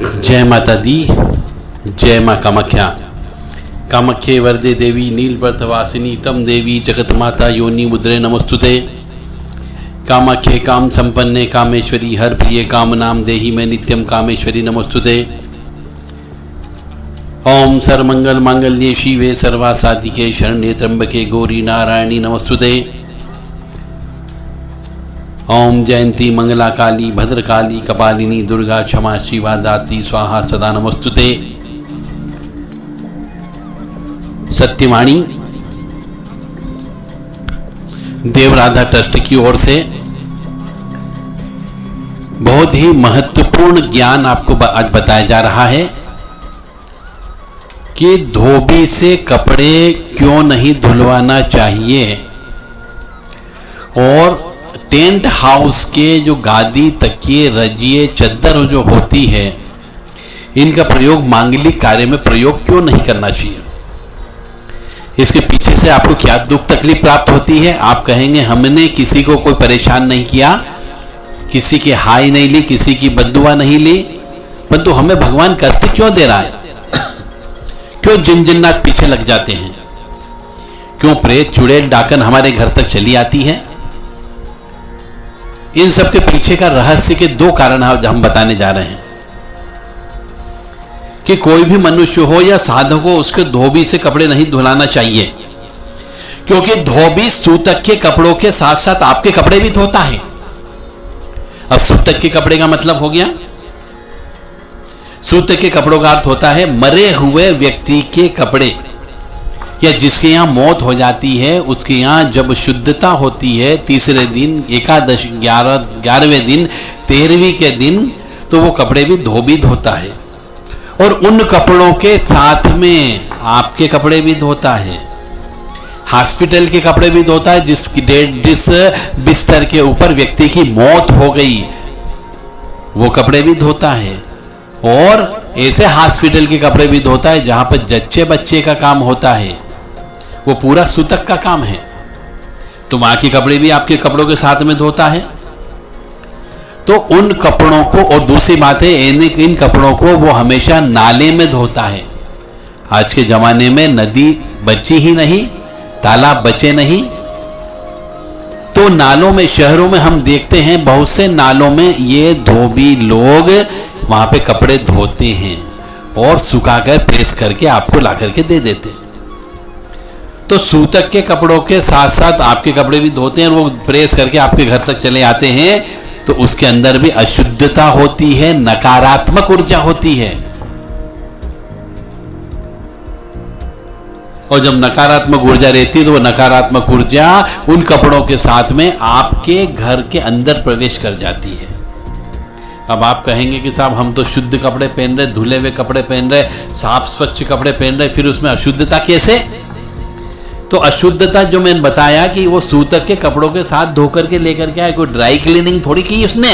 जय माता दी, जय माँ कामाख्या। कामाख्ये वरदे देवी नीलपर्वतवासिनी तम देवी जगत माता योनि मुद्रे नमस्तुते। कामाख्ये काम संपन्ने कामेश्वरी हर प्रिय काम नाम देहि में नित्यम कामेश्वरी नमस्तुते। ओम सर्वमंगल मांगल्ये शिवे सर्वासाधिके शरण्ये त्र्यंबके गौरी नारायणी नमस्तुते। ओम जयंती मंगला काली भद्रकाली कपालिनी दुर्गा क्षमा शिवा दात्री स्वाहा सदा नमस्तुते। सत्यवाणी देवराधा ट्रस्ट की ओर से बहुत ही महत्वपूर्ण ज्ञान आपको आज बताया जा रहा है कि धोबी से कपड़े क्यों नहीं धुलवाना चाहिए और टेंट हाउस के जो गादी तकिए रजिए चद्दर जो होती है इनका प्रयोग मांगलिक कार्य में प्रयोग क्यों नहीं करना चाहिए। इसके पीछे से आपको क्या दुख तकलीफ प्राप्त होती है। आप कहेंगे हमने किसी को कोई परेशान नहीं किया, किसी की हाय नहीं ली, किसी की बद्दुआ नहीं ली, परंतु हमें भगवान कष्ट क्यों दे रहा है, क्यों जिनजिन्नाट पीछे लग जाते हैं, क्यों प्रेत चुड़ैल डाकन हमारे घर तक चली आती है। इन सब के पीछे का रहस्य के दो कारण हम बताने जा रहे हैं कि कोई भी मनुष्य हो या साधक हो उसके धोबी से कपड़े नहीं धुलाना चाहिए, क्योंकि धोबी सूतक के कपड़ों के साथ साथ आपके कपड़े भी धोता है। अब सूतक के कपड़े का मतलब हो गया, सूतक के कपड़ों का अर्थ होता है मरे हुए व्यक्ति के कपड़े, या जिसके यहां मौत हो जाती है उसके यहां जब शुद्धता होती है तीसरे दिन, एकादश 11वें दिन, 13वीं के दिन, तो वो कपड़े भी धोबी धोता है और उन कपड़ों के साथ में आपके कपड़े भी धोता है, हॉस्पिटल के कपड़े भी धोता है। जिस बिस्तर के ऊपर व्यक्ति की मौत हो गई वो कपड़े भी धोता है, और ऐसे हॉस्पिटल के कपड़े भी धोता है जहां पर जच्चे बच्चे का काम होता है, वो पूरा सूतक का काम है, तो वहां के कपड़े भी आपके कपड़ों के साथ में धोता है। तो उन कपड़ों को, और दूसरी बात है इन कपड़ों को वो हमेशा नाले में धोता है। आज के जमाने में नदी बची ही नहीं, तालाब बचे नहीं, तो नालों में, शहरों में हम देखते हैं बहुत से नालों में ये धोबी लोग वहां पे कपड़े धोते हैं और सुखाकर प्रेस करके आपको ला करके दे देते। तो सूतक के कपड़ों के साथ साथ आपके कपड़े भी धोते हैं और वो प्रेस करके आपके घर तक चले आते हैं, तो उसके अंदर भी अशुद्धता होती है, नकारात्मक ऊर्जा होती है। और जब नकारात्मक ऊर्जा रहती है तो वो नकारात्मक ऊर्जा उन कपड़ों के साथ में आपके घर के अंदर प्रवेश कर जाती है। अब आप कहेंगे कि साहब हम तो शुद्ध कपड़े पहन रहे, धुले हुए कपड़े पहन रहे, साफ स्वच्छ कपड़े पहन रहे, फिर उसमें अशुद्धता कैसे। तो अशुद्धता जो मैंने बताया कि वो सूतक के कपड़ों के साथ धोकर के लेकर के आए, कोई ड्राई क्लीनिंग थोड़ी की उसने।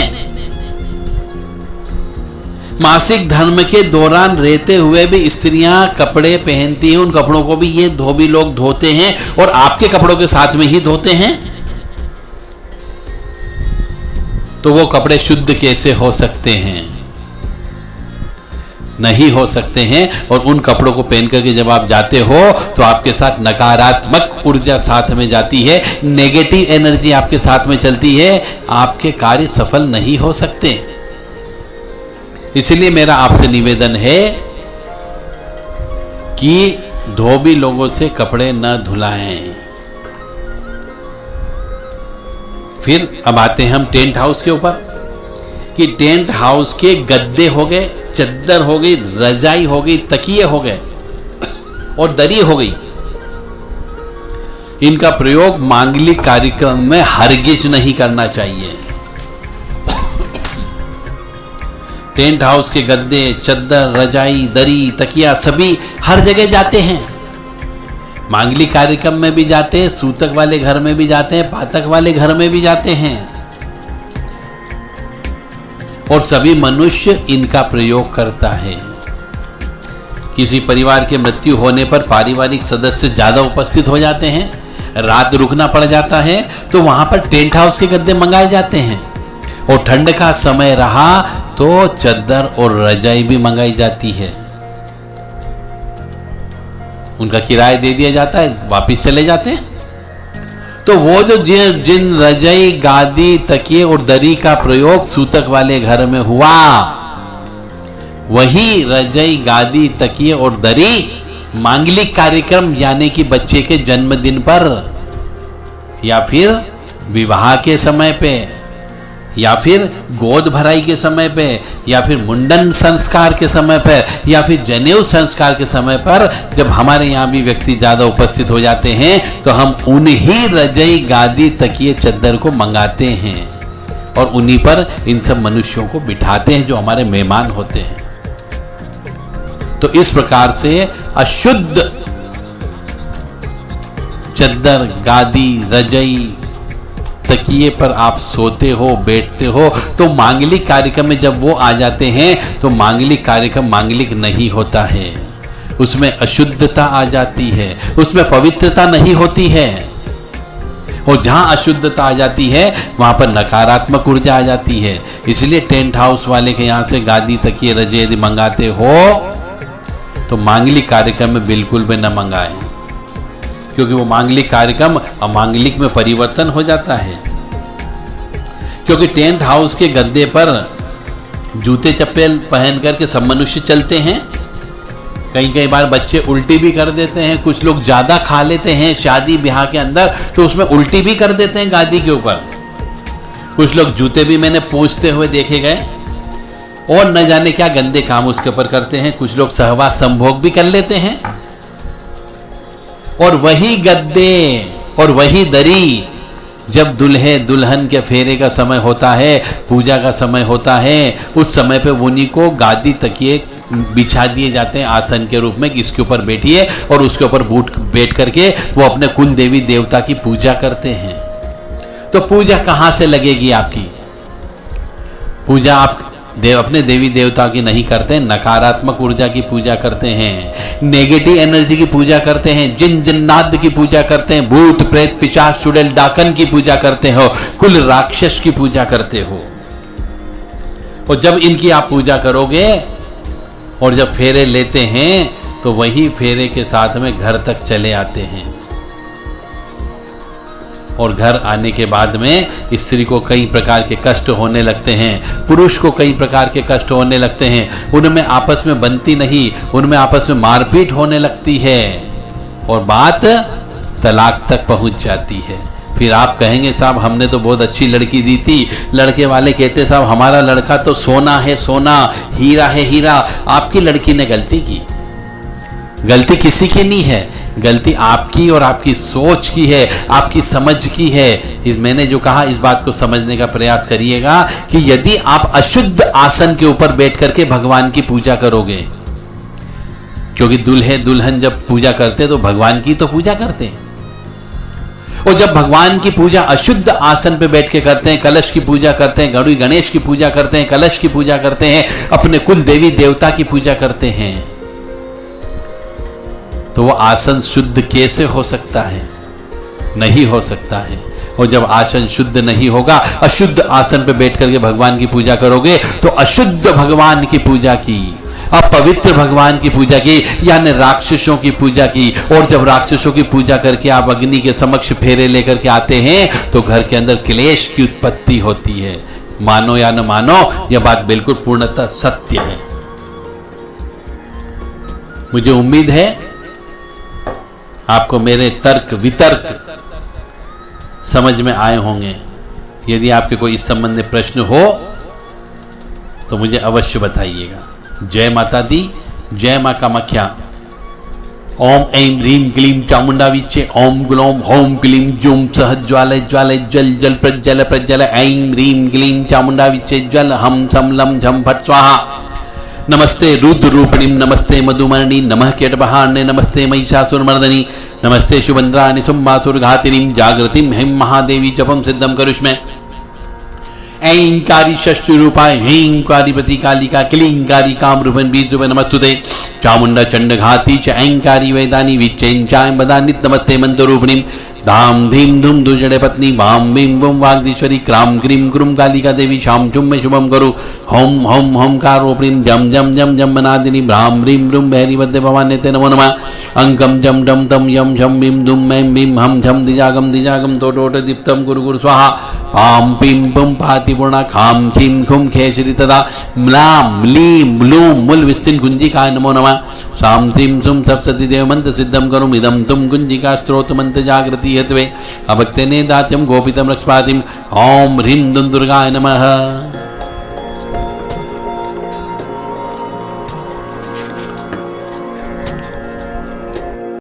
मासिक धर्म के दौरान रहते हुए भी स्त्रियां कपड़े पहनती हैं, उन कपड़ों को भी ये धोबी लोग धोते हैं और आपके कपड़ों के साथ में ही धोते हैं। तो वो कपड़े शुद्ध कैसे हो सकते हैं, नहीं हो सकते हैं। और उन कपड़ों को पहन करके जब आप जाते हो तो आपके साथ नकारात्मक ऊर्जा साथ में जाती है, नेगेटिव एनर्जी आपके साथ में चलती है, आपके कार्य सफल नहीं हो सकते। इसलिए मेरा आपसे निवेदन है कि धोबी लोगों से कपड़े न धुलाएं। फिर अब आते हैं हम टेंट हाउस के ऊपर कि टेंट हाउस के गद्दे हो गए, चद्दर हो गई, रजाई हो गई, तकिए हो गए और दरी हो गई, इनका प्रयोग मांगलिक कार्यक्रम में हरगिज नहीं करना चाहिए। टेंट हाउस के गद्दे, चद्दर, रजाई, दरी, तकिया सभी हर जगह जाते हैं, मांगलिक कार्यक्रम में भी जाते हैं, सूतक वाले घर में भी जाते हैं, पातक वाले घर में भी जाते हैं, और सभी मनुष्य इनका प्रयोग करता है। किसी परिवार के मृत्यु होने पर पारिवारिक सदस्य ज्यादा उपस्थित हो जाते हैं, रात रुकना पड़ जाता है, तो वहां पर टेंट हाउस के गद्दे मंगाए जाते हैं। और ठंड का समय रहा तो चद्दर और रजाई भी मंगाई जाती है। उनका किराया दे दिया जाता है, वापिस चले जाते हैं। तो वो जो जिन रजाई, गादी, तकिए और दरी का प्रयोग सूतक वाले घर में हुआ, वही रजाई, गादी, तकिए और दरी मांगलिक कार्यक्रम यानी कि बच्चे के जन्मदिन पर या फिर विवाह के समय पे या फिर गोद भराई के समय पे या फिर मुंडन संस्कार के समय पर या फिर जनेऊ संस्कार के समय पर जब हमारे यहाँ भी व्यक्ति ज्यादा उपस्थित हो जाते हैं तो हम उन्हीं रजाई, गादी, तकिए, चद्दर को मंगाते हैं और उन्हीं पर इन सब मनुष्यों को बिठाते हैं जो हमारे मेहमान होते हैं। तो इस प्रकार से अशुद्ध चद्दर, गादी, रजाई, तकिए पर आप सोते हो, बैठते हो, तो मांगलिक कार्यक्रम में जब वो आ जाते हैं तो मांगलिक कार्यक्रम मांगलिक नहीं होता है, उसमें अशुद्धता आ जाती है, उसमें पवित्रता नहीं होती है। और जहां अशुद्धता आ जाती है वहां पर नकारात्मक ऊर्जा आ जाती है। इसलिए टेंट हाउस वाले के यहां से गादी, तकिए, रजाई यदि मंगाते हो तो मांगलिक कार्यक्रम में बिल्कुल भी न मंगाएं, क्योंकि वो मांगलिक कार्यक्रम अमांगलिक में परिवर्तन हो जाता है। क्योंकि टेंट हाउस के गद्दे पर जूते चप्पल पहन करके सब मनुष्य चलते हैं। कई बार बच्चे उल्टी भी कर देते हैं, कुछ लोग ज्यादा खा लेते हैं शादी ब्याह के अंदर तो उसमें उल्टी भी कर देते हैं गादी के ऊपर। कुछ लोग जूते भी मैंने पूछते हुए देखे गए और न जाने क्या गंदे काम उसके ऊपर करते हैं। कुछ लोग सहवास संभोग भी कर लेते हैं। और वही गद्दे और वही दरी जब दूल्हे दुल्हन के फेरे का समय होता है, पूजा का समय होता है, उस समय पे उन्हीं को गादी, तकिए बिछा दिए जाते हैं आसन के रूप में, इसके ऊपर बैठिए और उसके ऊपर बैठ करके वो अपने कुल देवी देवता की पूजा करते हैं। तो पूजा कहां से लगेगी आपकी? पूजा आप अपने देवी देवता की नहीं करते, नकारात्मक ऊर्जा की पूजा करते हैं, नेगेटिव एनर्जी की पूजा करते हैं, जिन जिन्नाद की पूजा करते हैं, भूत प्रेत पिशाच चुड़ैल डाकन की पूजा करते हो, कुल राक्षस की पूजा करते हो। और जब इनकी आप पूजा करोगे और जब फेरे लेते हैं तो वही फेरे के साथ में घर तक चले आते हैं। और घर आने के बाद में स्त्री को कई प्रकार के कष्ट होने लगते हैं, पुरुष को कई प्रकार के कष्ट होने लगते हैं, उनमें आपस में बनती नहीं, उनमें आपस में मारपीट होने लगती है और बात तलाक तक पहुंच जाती है। फिर आप कहेंगे साहब हमने तो बहुत अच्छी लड़की दी थी, लड़के वाले कहते साहब हमारा लड़का तो सोना है सोना, हीरा है हीरा। आपकी लड़की ने गलती की, गलती किसी की नहीं है, गलती आपकी और आपकी सोच की है, आपकी समझ की है। मैंने जो कहा इस बात को समझने का प्रयास करिएगा कि यदि आप अशुद्ध आसन के ऊपर बैठ करके भगवान की पूजा करोगे, क्योंकि दूल्हे दुल्हन जब पूजा करते तो भगवान की तो पूजा करते हैं, और जब भगवान की पूजा अशुद्ध आसन पे बैठ के करते हैं, कलश की पूजा करते हैं, गणुई गणेश की पूजा करते हैं, कलश की पूजा करते हैं, अपने कुल देवी देवता की पूजा करते हैं, तो वो आसन शुद्ध कैसे हो सकता है? नहीं हो सकता है। और जब आसन शुद्ध नहीं होगा, अशुद्ध आसन पे बैठ करके भगवान की पूजा करोगे तो अशुद्ध भगवान की पूजा की, अपवित्र भगवान की पूजा की, यानी राक्षसों की पूजा की। और जब राक्षसों की पूजा करके आप अग्नि के समक्ष फेरे लेकर के आते हैं तो घर के अंदर क्लेश की उत्पत्ति होती है। मानो या न मानो, यह बात बिल्कुल पूर्णतः सत्य है। मुझे उम्मीद है आपको मेरे तर्क वितर्क समझ में आए होंगे। यदि आपके कोई इस संबंध में प्रश्न हो तो मुझे अवश्य बताइएगा। जय माता दी, जय मां कामाख्या। ओम ऐं ह्रीं क्लीं चामुंडा विचे, ओम ग्लौम हौं क्लीं जूं सह ज्वालय ज्वालय जल जल प्रज्वल प्रज्वल, ऐं ह्रीं क्लीं चामुंडा विचे जल हम सम लम झम फट स्वाहा। नमस्ते रुद्र रूपिणी, नमस्ते मधुमर्णी, नमः केटबहार्णे, नमस्ते महिषासुरमर्दनी, नमस्ते शुभंद्राणि सुम्बासुरघातिनीं, जागृतिं हैं महादेवी जपम सिद्धम करुष्मे। ऐंकारी षष्ठी रूपाय ह्रींकारी पति कालिका क्लींकारी कामरूपन बीजरूपे नमस्तुते चामुंडा चंडघाती च ऐंकारी वेदानी विच्चैंचाय बदानित नमस्ते मंत्ररूपिणीं धाम धीम धूम दुजड़े पत्नी वाम भीम बुम वाग्दीश्वरी क्राम क्रीम क्रुम कालिका देवी शाम चुम में शुभम करो होम होम होम कारोपणीम जम जम जम जम मनादिनी भ्राम ह्रीम ब्रूम बहरी बद्दे भवान्य ते नमो नमः अंकम जम डम तम यम झम भीम दुम मैम भीम हम झम दिजागम तोटोट दीप्तम गुरु गुरु स्वाहा पाम पीम पुम पाति पूर्णा खाम खीम खुम खेसरी तदा म्लाम म्लीम ब्लूम मूल विस्तीर्ण कुंजिकाय नमो नमः साम सीम सुम सप्तति देव मंत्र सिद्धम करुम इदम तुम कुंजिका स्त्रोत मंत्र जागृति यत्वे अभक्तेने दात्यम गोपितम रक्षपातिम ओम ह्रीं दुर्गाय नमः।